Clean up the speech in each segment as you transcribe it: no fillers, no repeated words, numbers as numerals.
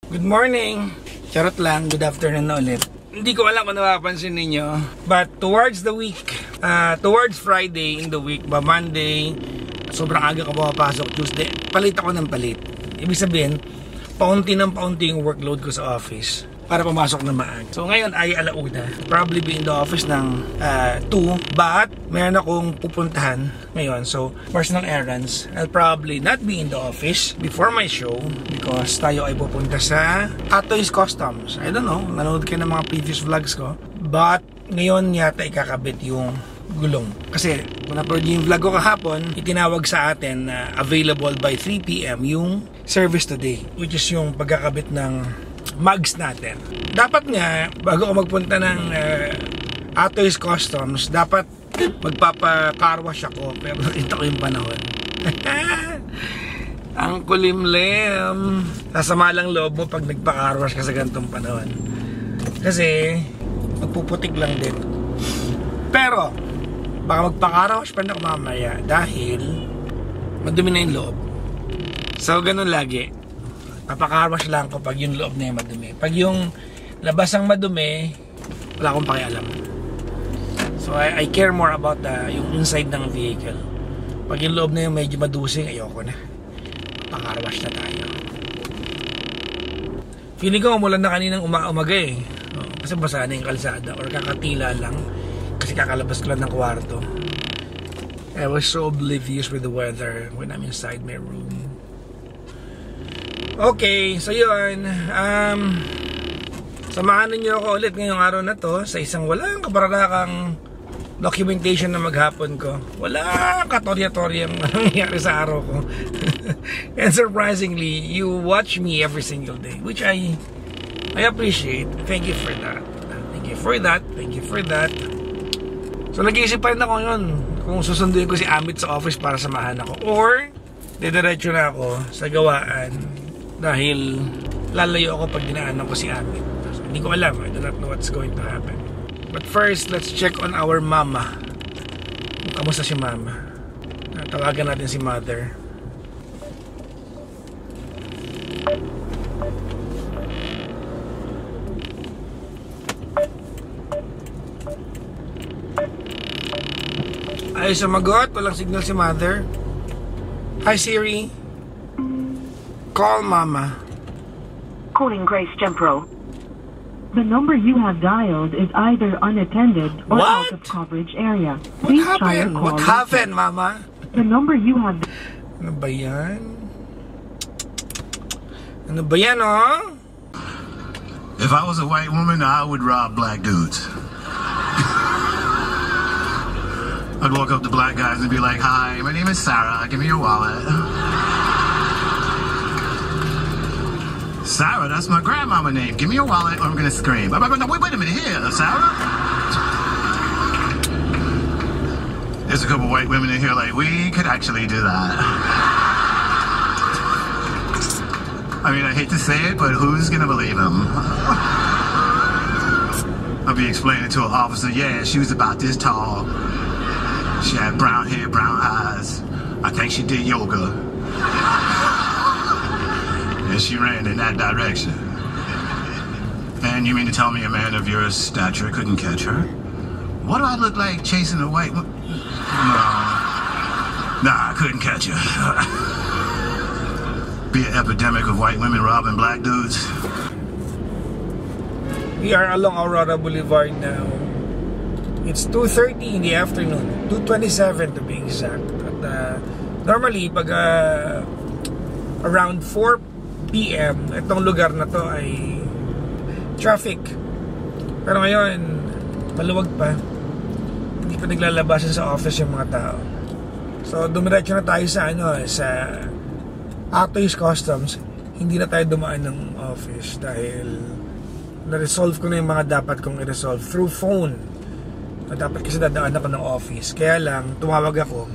Good morning! Charot lang, good afternoon na ulit. Hindi ko alam kung napapansin ninyo, but towards the week, towards Friday in the week, ba Monday, sobrang aga ko pumapasok, Tuesday, palit ako ng palit. Ibig sabihin, paunti ng paunti yung workload ko sa office para pumasok na maaga. So ngayon ay alauna. Probably be in the office ng 2, but meron akong pupuntahan ngayon. So personal errands. I'll probably not be in the office before my show because tayo ay pupunta sa Atoy's Customs. I don't know, nanonood kayo ng mga previous vlogs ko. But ngayon yata ikakabit yung gulong. Kasi kung na-upload yung vlog ko kahapon, itinawag sa atin na available by 3 PM yung service today, which is yung pagkakabit ng mugs natin. Dapat nga, bago ako magpunta ng Atoy's Customs, dapat magpapa-car wash ako, pero nakita ko yung panahon. Ang kulimlim. Sasama lang loob mo pag nagpa-car wash ka sa ganitong panahon. Kasi, magpuputik lang din. Pero, baka magpa-car wash pa na ako mamaya dahil madumi na yung loob. So, ganun lagi. Papakarwash lang ko pag yung loob na yung madumi. Pag yung labas ang madumi, wala akong pakialam. So I care more about yung inside ng vehicle. Pag yung loob na yung medyo madusing, ayoko na. Papakarwash na tayo. Feeling ko umulan na kaninang umaga eh. Kasi basa na yung kalsada or kakatila lang. Kasi kakalabas ko lang ng kwarto. I was so oblivious with the weather when I'm inside my room. Okay, so yun, samahan niyo ako ulit ngayong araw na to sa isang walang kaparakang documentation na maghapon ko. Walang katorya-toryang nangyari sa araw ko. And surprisingly, you watch me every single day, which I appreciate. Thank you for that. Thank you for that. Thank you for that. So nag-iisip pa rin ako yun kung susunduin ko si Amit sa office para samahan ako or didiretso na ako sa gawaan. Dahil lalayo ako pag dinaanan ko si Amit. So, hindi ko alam. I do not know what's going to happen. But first, let's check on our mama. Kamusta si mama? Tawagan natin si mother. Ay, sumagot. Walang signal si mother. Hi Siri. Call Mama. Calling Grace Gempro. The number you have dialed is either unattended or out of coverage area. Please try your call. What happened, Mama? The number you have... Ano ba yan? Ano ba yan, oh? If I was a white woman, I would rob black dudes. I'd walk up to black guys and be like, "Hi, my name is Sarah. Give me your wallet." Sarah, that's my grandmama name. Give me your wallet or I'm gonna scream. Wait a minute here, Sarah. There's a couple white women in here like, we could actually do that. I mean, I hate to say it, but who's gonna believe him? I'll be explaining to an officer, yeah, she was about this tall. She had brown hair, brown eyes. I think she did yoga. And she ran in that direction. And you mean to tell me a man of your stature couldn't catch her? What do I look like chasing a white woman? No. Nah, I couldn't catch her. Be an epidemic of white women robbing black dudes. We are along Aurora Boulevard now. It's 2:30 in the afternoon. 2:27 to be exact. At normally, pag around 4 PM, itong lugar na to ay traffic. Pero ngayon, maluwag pa. Hindi pa naglalabasan sa office yung mga tao. So, dumiretso na tayo sa sa Atoy's Customs. Hindi na tayo dumaan ng office dahil na-resolve ko na yung mga dapat kong i-resolve through phone. Dapat kasi dadaan ako ng office. Kaya lang, tumawag ako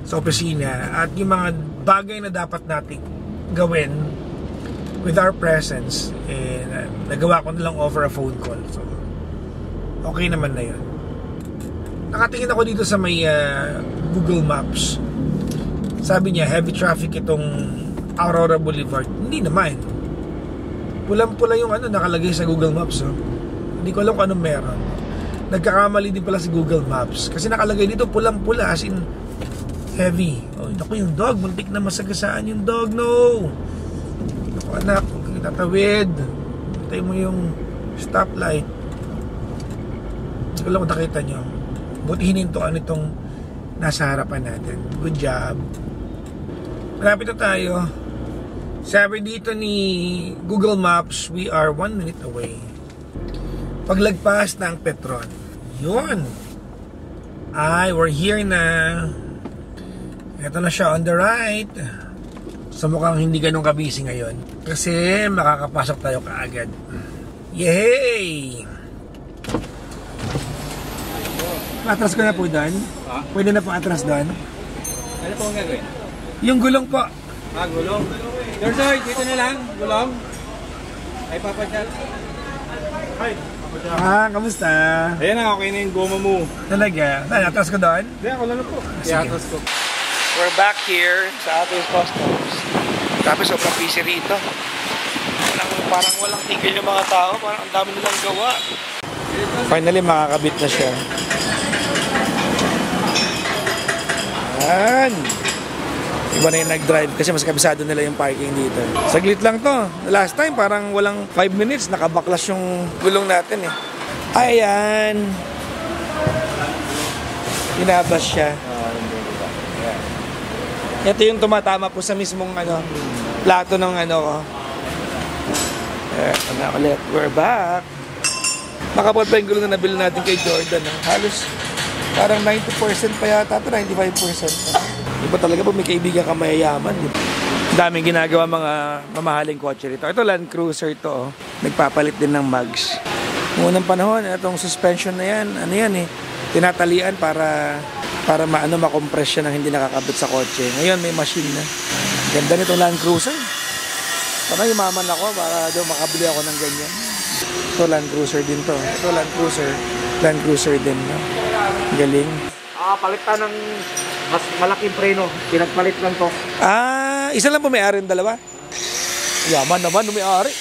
sa opisina at yung mga bagay na dapat natin gawin with our presence, nagawa ko na lang over a phone call. So, okay naman na yun. Nakatingin ako dito sa may Google Maps. Sabi niya, heavy traffic itong Aurora Boulevard. Hindi naman. Pulang-pula yung ano nakalagay sa Google Maps. Oh. Hindi ko alam kung anong meron. Nagkakamali din pala si Google Maps. Kasi nakalagay dito pulang-pula as in heavy. Oh, naku yung dog. Muntik na masagasaan yung dog. No! Naku anak, tatawid. Hintay mo yung stoplight. Hindi ko lang kung nakita nyo. Buti hinintuan itong nasa harapan natin. Good job. Malapit na tayo. Sabi dito ni Google Maps, we are 1 minute away. Paglagpas ng Petron. Yun. Ay, we're here na. Ito na siya on the right. So mukhang hindi ganun kabisi ngayon. Kasi makakapasok tayo kaagad. Yay! Atras ko na po doon. Pwede na po atras doon. Ano po ang gagawin? Yung gulong po. Gulong. Sir, dito na lang. Gulong. Ay, Papa Jack. Hi. Kamusta? Ayan na, okay na yung goma mo. Talaga? Atras ko doon? Hindi, ako lang po. Atras ko. We're back here sa ating customs. Tapos sobrang busy rito. Parang walang tigil yung mga tao. Parang ang dami nilang gawa. Finally, makakabit na siya. Ayan. Iba na yung nag-drive kasi mas kabisado nila yung parking dito. Saglit lang to. Last time parang walang 5 minutes nakabaklas yung gulong natin eh. Ayan. Pinabas siya. Ito yung tumatama po sa mismong plato ng ko. Ulit. We're back. Makapal pa yung gulong na nabili natin kay Jordan. Halos parang 90% pa yata ito, 95%. Iba talaga po may kaibigan ka mayayaman. Daming ginagawa mga mamahaling kotse rito. Ito Land Cruiser to. Nagpapalit din ng mags. Noong unang panahon, itong suspension na yan, tinatalian para makompress siya nang hindi nakakabit sa kotse. Ngayon may machine na. Ganda nitong Land Cruiser. Parang yumaman ako para daw makabili ako ng ganyan. Ito Land Cruiser din to. Ito Land Cruiser din. No? Galing. Palitan ng mas malaking preno. Pinagpalit lang to. Isa lang po may-ari ng dalawa? Yaman naman ng may-ari.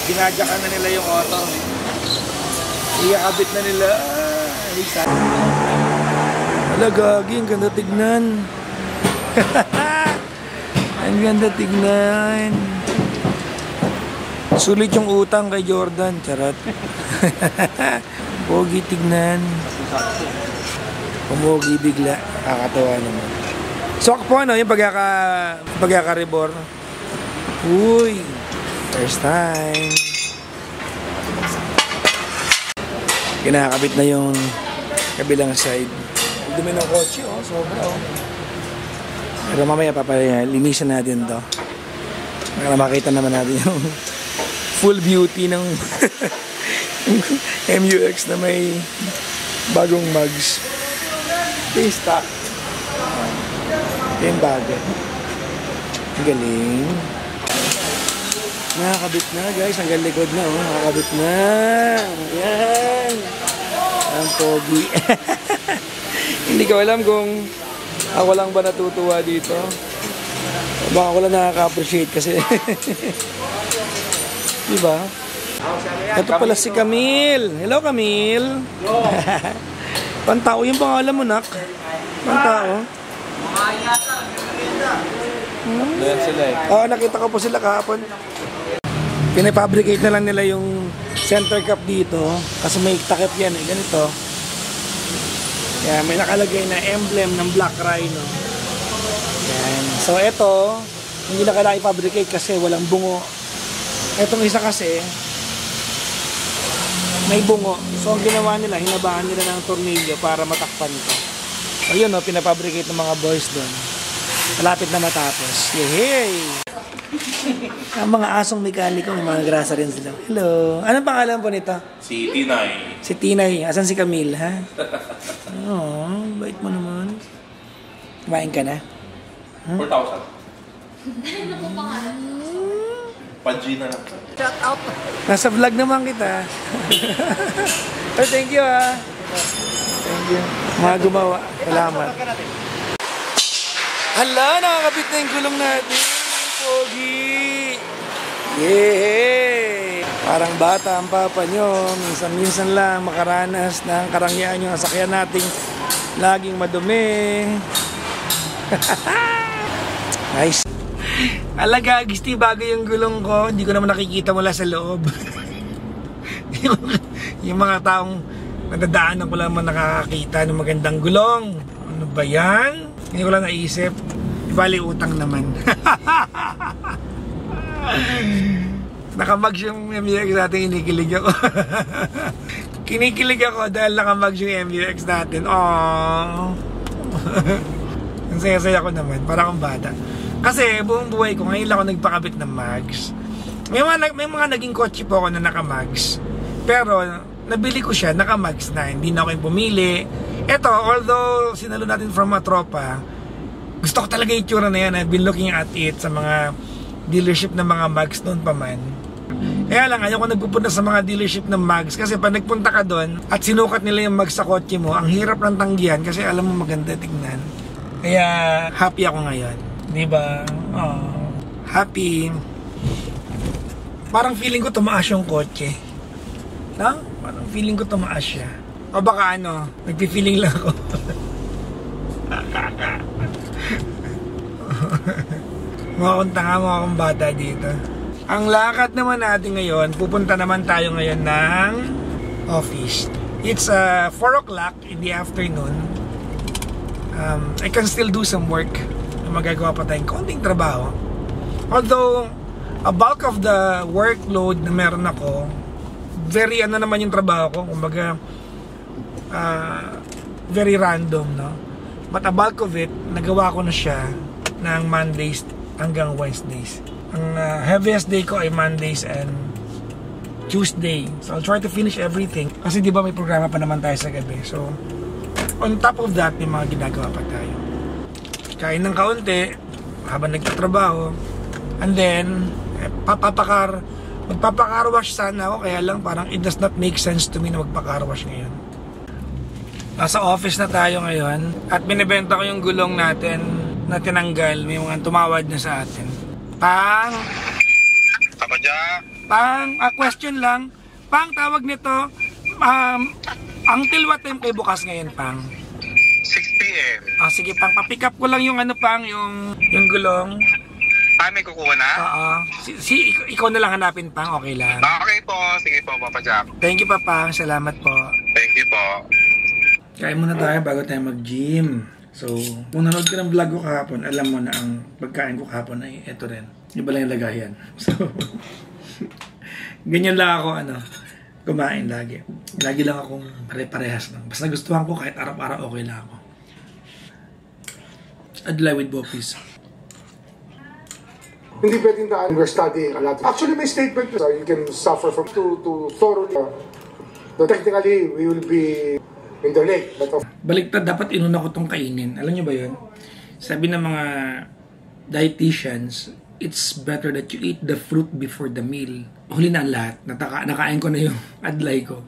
Ginadyakan na nila yung auto. Iyakabit na nila. Ala gagi, ang ganda tignan. Ang ganda tignan. Sulit yung utang kay Jordan. Charot. Pogi tignan. Pumugi bigla. Kakatawa naman. Swak po yung pagkaka-rebor. Uy. First time. Kinakabit na yung kabilang side. Dumi ng kotse, sobra, Pero mamaya linisan natin to. Para makita naman natin yung full beauty ng MUX na may bagong mags. Stock. Yung bago. Ang galing. Nakakabit na guys. Ang galikod na nakakabit na. Ayan. Ang pogi. Hindi ko alam kung ako lang ba natutuwa dito. Baka ako lang nakaka-appreciate kasi. Diba? Ito pala si Camille. Hello Camille. Pantao yung pangalan mo, nak. Pantao. Nakita ko po sila kahapon. Pinafabricate na lang nila yung center cap dito. Kasi may takip yan ganito. Yan, may nakalagay na emblem ng Black Rhino. Yan. So ito, hindi na kailangan i-fabricate kasi walang bungo. Etong isa kasi, may bungo. So ang ginawa nila, hinabaan nila ng tornilyo para matakpan ito. So yun, pinafabricate ng mga boys doon. Malapit na matapos. Yehey! Ang mga asong mekaniko, may mga grasa rin sila. Hello! Anong pangalan po nito? Si Tinay. Si Tinay. Asan si Camille, ha? Bait mo naman. Kumain ka na? 4,000. Ano po pangalan? Pa-G na lang. Shout out. Nasa vlog naman kita. Oh, thank you, ha? Thank you. Mga gumawa. Salamat. Hala, nakakabit na yung gulong natin. Pogi! Yay! Parang bata ang papa nyo. Minsan-minsan lang makaranas ng karangyaan yung sasakyan nating laging madumi. Nice. Alaga, gisti bagay yung gulong ko. Hindi ko naman nakikita mula sa loob. Yung mga taong nadadaanan ko lang nakakakita ng magandang gulong. Ano ba yan? Hindi ko lang naisip. Bali utang naman. Nakamags yung MUX natin, kinikilig ako. Kinikilig ako dahil nakamags yung MUX natin. Aww. Ang saya-saya ko naman, para akong bata. Kasi buong buhay ko, ngayon lang ako nagpakabit ng mags. May mga naging kotse po ako na nakamags. Pero nabili ko siya, nakamags na. Hindi na ako yung pumili. Ito, although sinalo natin from a tropa, gusto ko talaga yung itsura na yan. I've been looking at it sa mga dealership ng mga mags noon pa man. Kaya lang, ayoko nagpupunta sa mga dealership ng mags kasi pag nagpunta ka doon at sinukat nila yung mags sa kotse mo, ang hirap ng tanggihan kasi alam mo maganda tignan. Kaya happy ako ngayon. Diba? Oh, happy. Parang feeling ko tumaas yung kotse. No? Parang feeling ko tumaas siya. O baka ano, nagpi-feeling lang ako. Mukhang tanga, mukhang bata dito. Ang lakad naman natin ngayon, pupunta naman tayo ngayon ng office. It's 4 o'clock in the afternoon. I can still do some work. Magagawa pa tayong konting trabaho. Although, a bulk of the workload na meron ako, very ano naman yung trabaho ko, kumbaga very random, no? But a bulk of it, nagawa ko na siya ng Mondays hanggang Wednesdays. Ang heaviest day ko ay Mondays and Tuesday. So I'll try to finish everything. Kasi di ba may programa pa naman tayo sa gabi. So on top of that, may mga ginagawa pa tayo. Kain ng kaunti habang nagtatrabaho. And then magpapakarwash sana ako. Kaya lang parang it does not make sense to me na magpakarwash ngayon. Nasa office na tayo ngayon. At binibenta ko yung gulong natin na tinanggal. May mga tumawad na sa atin. Pang! Pang, question lang. Pang, tawag nito. Until what time kayo bukas ngayon, Pang? 6 p.m. Sige, Pang. Papick up ko lang yung ano, Pang, yung gulong. May kukuha na? Oo. Ikaw na lang hanapin, Pang. Okay lang. Okay po. Sige po, Papa Jack. Thank you, Pang. Salamat po. Thank you po. Kain muna tayo bago tayo mag-gym. So, kung nanood ka ng vlog ko kahapon, alam mo na ang pagkain ko kahapon ay ito rin. Iba lang yung lagayan. So, ganyan lang ako, kumain lagi. Lagi lang akong pare-parehas lang. Basta gustuhan ko kahit araw-araw okay lang ako. Adlay with Bopis. Hindi pwedeng daan, we're studying a lot. Actually, may statement you can suffer from to thoroughly. Technically, we will be in the lake. Baliktad, dapat inuna ko itong kainin. Alam nyo ba yun? Sabi ng mga dietitians, it's better that you eat the fruit before the meal. Huli na ang lahat. Nakain ko na yung adlay ko.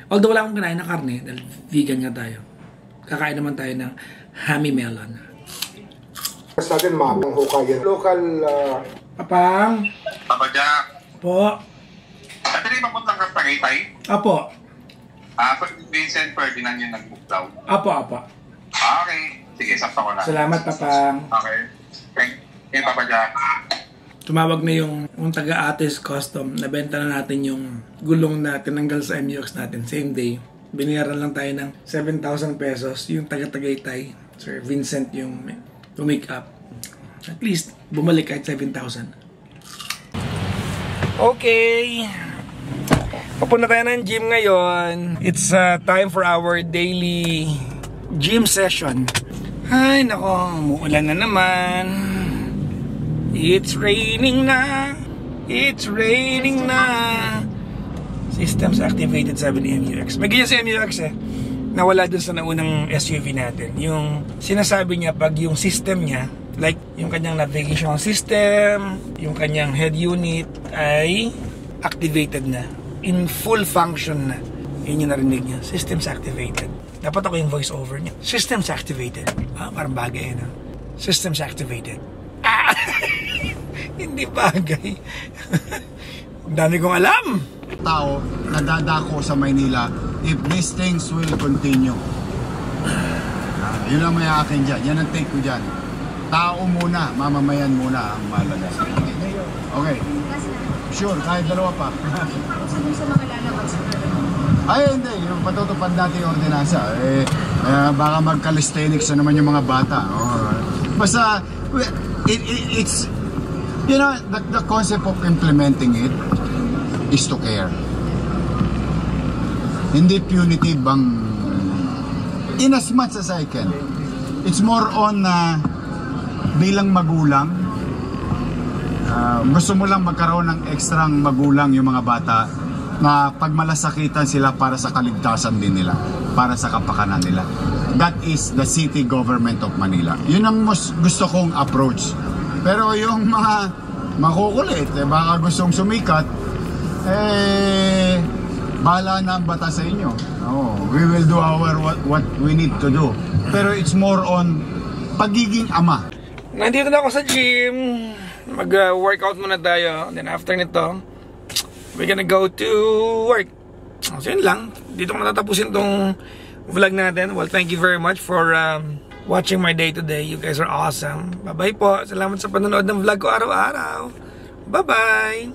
Although wala akong kinain na karne, dahil vegan nga tayo. Kakain naman tayo ng hammy melon. Sa atin, ma'am, ang Hokkaido. Local, Papang? Papa Jack. Po? At rin papuntang ka sa Tagaytay? Apo. Vincent Ferdinand yung nag-book daw. Apo. Okay. Sige, sakto ko na. Salamat, Papang. Okay. Thank you, Papa Jack. Tumawag na yung taga-Ates Custom. Nabenta na natin yung gulong na tinanggal sa MUX natin. Same day. Binayaran lang tayo ng 7,000 pesos. Yung taga-Tagaytay, Sir Vincent, yung to make up. At least, bumalik kahit 7,000. Okay. Papunta tayo ng gym ngayon. It's time for our daily gym session. Ay, nako, umuulan na naman. It's raining na. It's raining na. Systems activated, sabi ni MUX. May ganyan sa MUX nawala dun sa naunang SUV natin. Yung sinasabi niya pag yung system niya, like yung kanyang navigation system, yung kanyang head unit ay activated na. In full function na. Yun yung narinig niya. Systems activated. Dapat ako yung voice over niya. Systems activated. Parang bagay, no? Systems activated. Hindi bagay. Ang dami kong alam. Tao nadadako sa Maynila if these things will continue. Yun lang may akin dyan. Yan ang take ko dyan. Tao muna, mamamayan muna ang mahalaga. Okay. Sure, kahit dalawa pa. Ay, hindi. Yung patutupad natin yung ordinansa. Baka mag-calisthenics na naman yung mga bata. Basta, it's, you know, the concept of implementing it is to care. Hindi punitive ang in as much as I can. It's more on bilang magulang, gusto mo lang magkaroon ng ekstrang magulang yung mga bata na pagmalasakitan sila para sa kaligtasan din nila, para sa kapakanan nila. That is the city government of Manila. Yun ang most gusto kong approach. Pero yung mga makukulit, baka gustong sumikat, bahala na ang bata sa inyo. We will do what we need to do. Pero it's more on pagiging ama. Nandito na ako sa gym. Mag-workout muna tayo. Then after nito, we're gonna go to work. So yun lang. Dito ko natatapusin tong vlog natin. Well, thank you very much for watching my day today. You guys are awesome. Bye-bye po. Salamat sa panonood ng vlog ko araw-araw. Bye-bye!